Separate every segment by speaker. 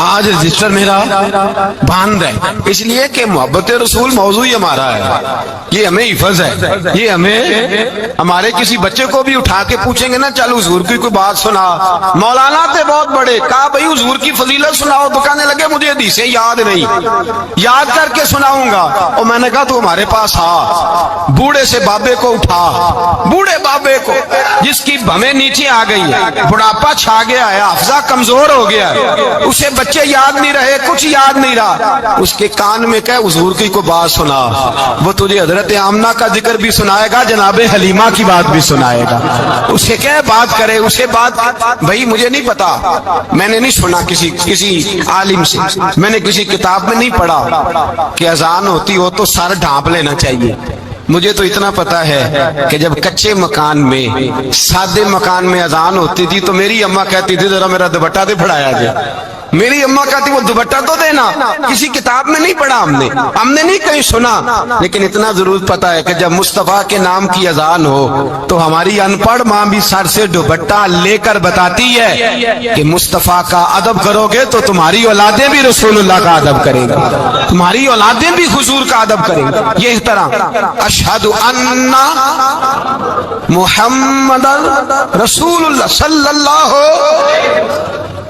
Speaker 1: آج رجسٹر میرا باندھ ہے، اس لیے کہ محبت رسول موضوع ہی ہمارا ہے، یہ ہمیں حفظ ہے، یہ ہمیں ہمارے کسی بچے کو بھی اٹھا کے پوچھیں گے نا چل حضور کی کوئی بات سنا، مولانا تھے بہت بڑے، کہا بھائی حضور کی فضیلت سناؤ، تو کہنے لگے مجھے حدیثیں یاد نہیں، یاد کر کے سناؤں گا، اور میں نے کہا تو ہمارے پاس آ، بوڑھے سے بابے کو اٹھا، بوڑھے بابے کو جس کی بھمیں نیچے آ گئی ہے، بڑھاپا چھا گیا ہے، حافظہ کمزور ہو گیا ہے، اسے بچے یاد نہیں رہے، کچھ یاد نہیں رہا، اس کے کان میں کہ حضور کی کو بات سنا، وہ تجھے حضرت آمنہ کا ذکر بھی سنائے گا، جناب حلیمہ کی بات بھی سنائے گا، اسے کہ بات کرے، اسے بات، بھائی مجھے نہیں پتا، میں نے نہیں سنا کسی عالم سے، میں نے کسی کتاب میں نہیں پڑھا کہ اذان ہوتی ہو تو سر ڈھانپ لینا چاہیے، مجھے تو اتنا پتا ہے کہ جب کچے مکان میں، سادے مکان میں اذان ہوتی تھی تو میری اماں کہتی تھی ذرا میرا دوپٹہ دے پھڑایا جائے، میری اماں کہتی وہ دوپٹہ تو دینا، کسی کتاب میں نہیں پڑھا ہم نے نہیں کہیں سنا، لیکن اتنا ضرور پتا ہے کہ جب مصطفیٰ کے نام کی اذان ہو تو ہماری ان پڑھ ماں بھی سر سے دوپٹہ لے کر بتاتی ہے کہ مصطفیٰ کا ادب کرو گے تو تمہاری اولادیں بھی رسول اللہ کا ادب کریں گی، تمہاری اولادیں بھی حضور کا ادب کریں گی، یہ احترام، اشہد ان محمد رسول اللہ صلی اللہ،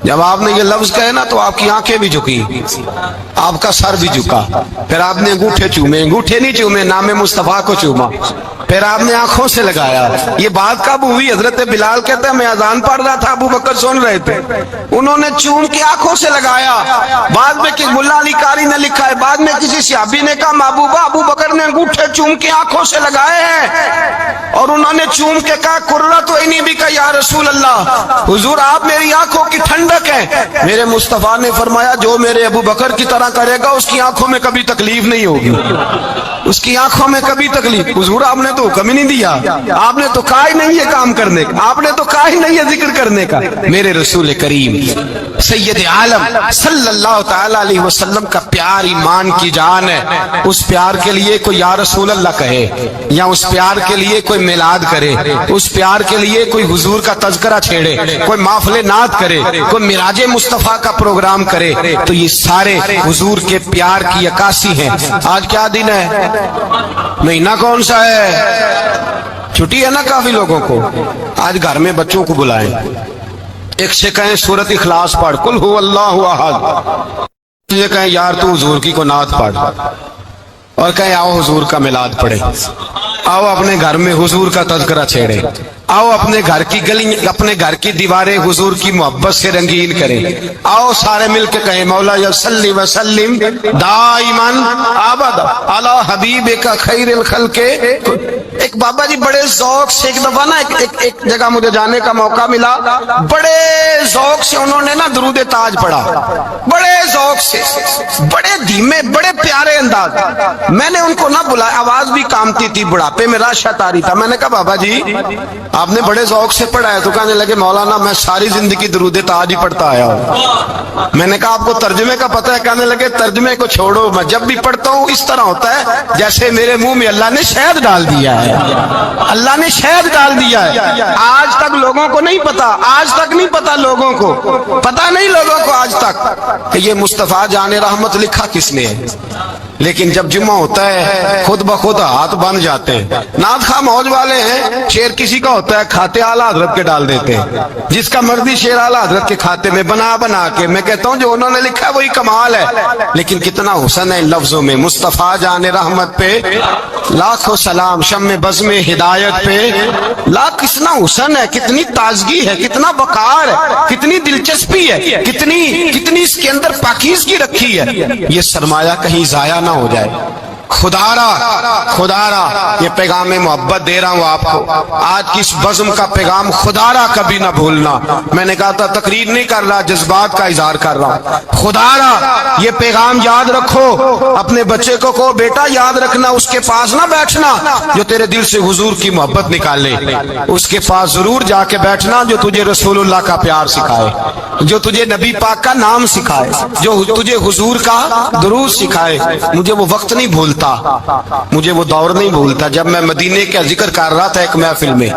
Speaker 1: جب آپ نے یہ لفظ کہے نا تو آپ کی آنکھیں بھی جھکی، آپ کا سر بھی جھکا، پھر آپ نے انگوٹھے چومے، انگوٹھے نہیں چومے، نام مصطفیٰ کو چوما، پھر آپ نے آنکھوں سے لگایا۔ یہ بات کب ہوئی؟ حضرت بلال کہتے ہیں میں اذان پڑھ رہا تھا، ابو بکر سن رہے تھے، انہوں نے چوم کے آنکھوں سے لگایا۔ بعد میں کہ ملا علی قاری نے لکھا ہے، بعد میں کسی صحابی نے کہا محبوبہ ابو بکر نے انگوٹھے چوم کے آنکھوں سے لگائے ہیں، اور انہوں نے چوم کے کہا قرۃ عینی بک یا رسول اللہ، حضور آپ میری آنکھوں کی ٹھنڈک ہے۔ میرے مصطفیٰ نے فرمایا جو میرے ابو بکر کی طرح کرے گا اس کی آنکھوں میں کبھی تکلیف نہیں ہوگی، اس کی آنکھوں میں کبھی تکلیف۔ حضور آپ نے تو حکم ہی نہیں دیا، آپ نے تو کہا ہی نہیں یہ کام کرنے کا، آپ نے تو کہا ہی نہیں یہ ذکر کرنے کا۔ میرے رسول کریم سید عالم صلی اللہ تعالی علیہ وسلم کا پیار ایمان کی جان ہے، اس پیار کے لیے کوئی یا رسول اللہ کہے، یا اس پیار کے لیے کوئی میلاد کرے، اس پیار کے لیے کوئی حضور کا تذکرہ چھیڑے، کوئی محفل نعت کرے، کوئی معراج مصطفیٰ کا پروگرام کرے، تو یہ سارے حضور کے پیار کی عکاسی ہیں۔ آج کیا دن ہے؟ مہینہ کون سا ہے؟ چھٹی ہے نا کافی لوگوں کو۔ آج گھر میں بچوں کو بلائیں، ایک سے کہیں سورۃ اخلاص پڑھ، قل هو اللہ احد، یہ کہیں یار تو حضور کی کو نعت پڑھ، اور کہیں آؤ حضور کا میلاد پڑھے، آؤ اپنے گھر میں حضور کا تذکرہ چھیڑے، آؤ اپنے گھر کی گلی، اپنے گھر کی دیواریں حضور کی محبت سے رنگین کریں، آؤ سارے مل کے کہیں مولا صلی وسلم دائما ابدا علی حبیبک خیر الخلق۔ ایک بابا جی بڑے ذوق سے ایک دفعہ نا ایک جگہ مجھے جانے کا موقع ملا، بڑے ذوق سے انہوں نے نا درود تاج پڑھا، بڑے ذوق سے، بڑے دھیمے، بڑے پیارے انداز۔ میں نے ان کو نہ بلایا، آواز بھی کامتی تھی، بڑھاپے میں راشت آ رہی تھا، میں نے کہا بابا جی آپ نے بڑے ذوق سے پڑھا ہے، تو کہنے لگے مولانا میں ساری زندگی درود تاج ہی پڑھتا آیا ہوں۔ میں نے کہا آپ کو ترجمے کا پتہ ہے؟ کہنے لگے ترجمے کو چھوڑو، میں جب بھی پڑھتا ہوں اس طرح ہوتا ہے جیسے میرے منہ میں اللہ نے شہد ڈال دیا ہے، اللہ نے شہد ڈال دیا ہے۔ آج تک لوگوں کو نہیں پتا، آج تک نہیں پتا لوگوں کو، پتا نہیں لوگوں کو آج تک کہ یہ مصطفیٰ جان رحمت لکھا کس نے ہے، لیکن جب جمعہ ہوتا ہے خود بخود ہاتھ بن جاتے ہیں۔ نعت خواہ موج والے ہیں، شعر کسی کا ہوتا ہے کھاتے اعلیٰ حضرت کے ڈال دیتے ہیں، جس کا مرضی شعر اعلیٰ حضرت کے کھاتے میں بنا بنا کے۔ میں کہتا ہوں جو انہوں نے لکھا ہے وہی کمال ہے، لیکن کتنا حسن ہے ان لفظوں میں۔ مصطفیٰ جان رحمت پہ لاکھوں سلام، شمع بزم ہدایت پہ لاکھ، کتنا حسن ہے، کتنی تازگی ہے، کتنا وقار ہے، کتنی دلچسپی ہے، کتنی اس کے اندر پاکیزگی رکھی ہے۔ یہ سرمایہ کہیں ضائع نہ ہو جائے۔ خدارا یہ پیغام محبت دے رہا ہوں آپ کو، آج کی اس بزم کا پیغام خدارا کبھی نہ بھولنا۔ میں نے کہا تھا تقریر نہیں کر رہا، جذبات کا اظہار کر رہا ہوں۔ خدارا یہ پیغام یاد رکھو، اپنے بچے کو کہو بیٹا یاد رکھنا، اس کے پاس نہ بیٹھنا جو تیرے دل سے حضور کی محبت نکالے، اس کے پاس ضرور جا کے بیٹھنا جو تجھے رسول اللہ کا پیار سکھائے، جو تجھے نبی پاک کا نام سکھائے، جو تجھے حضور کا درود سکھائے۔ مجھے وہ وقت نہیں بھولتا، مجھے وہ دور نہیں بھولتا جب میں مدینے کا ذکر کر رہا تھا ایک محفل میں،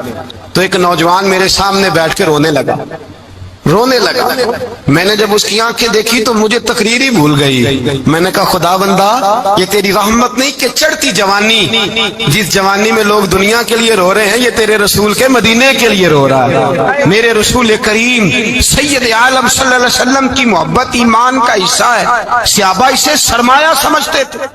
Speaker 1: تو ایک نوجوان میرے سامنے بیٹھ کے رونے لگا۔ رونے لگا. میں نے جب اس کی آنکھیں دیکھی تو مجھے تقریر ہی بھول گئی. میں نے کہا خدا بندہ یہ تیری رحمت نہیں کہ چڑھتی جوانی، جس جوانی میں لوگ دنیا کے لیے رو رہے ہیں یہ تیرے رسول کے مدینے کے لیے رو رہا ہے. میرے رسول کریم سید عالم صلی اللہ علیہ وسلم کی محبت ایمان کا حصہ ہے. صحابہ اسے سرمایہ سمجھتے تھے.